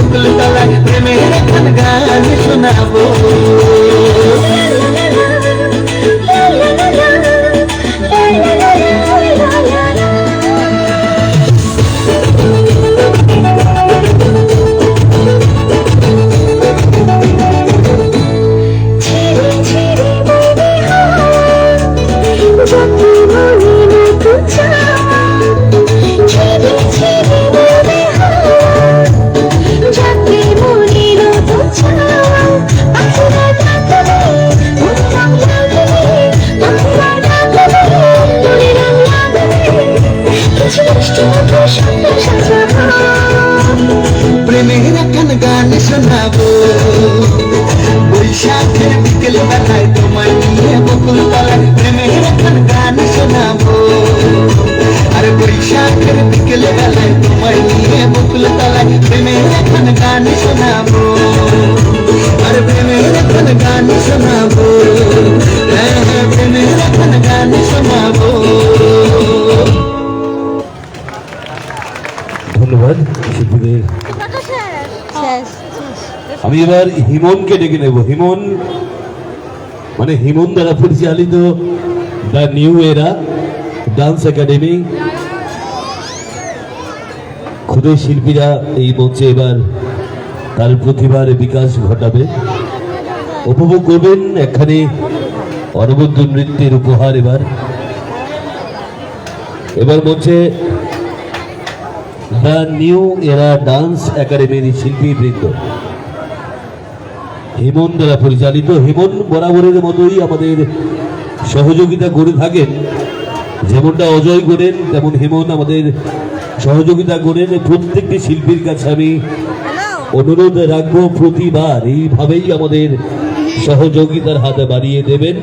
বকুল তলায় প্রেমের এখন গান শোনাবো। প্রেমের এখন গান শোনাবো, বৈশাখের বিকেল বেলায় তোমায় নিয়ে বকুল তলায় প্রেমের এখন গান শোনাবো। আর বৈশাখের বিকেল বেলায় তোমায় নিয়ে বকুল তলায় প্রেমের এখন গান শোনাবো। আর প্রেমের এখন গান শোনাবো, হ্যাঁ হ্যাঁ প্রেমের এখন গান শোনাবো। ধন্যবাদ শিল্পীদের। আমি এবার হিমনকে ডেকে নেব। হিমন মানে হিমন দ্বারা পরিচালিত দ্য নিউ এরা ডান্স একাডেমি। ক্ষুদে শিল্পীরা এই মঞ্চে এবার তার প্রতিভার বিকাশ ঘটাবে, উপভোগ করবেন একখানে অনবদ্য নৃত্যের উপহার। এবার মঞ্চে দ্য নিউ এরা ডান্স একাডেমির শিল্পী বৃন্দ, হিমন দ্বারা পরিচালিত। হিমন বরাবরের মতোই আমাদের সহযোগিতা করে থাকেন, যেমনটা অজয় করেন তেমন হিমন আমাদের সহযোগিতা করেন। প্রত্যেকটি শিল্পীর কাছে আমি অনুরোধ রাখবো প্রতিবার এইভাবেই আমাদের সহযোগিতার হাতে বাড়িয়ে দেবেন।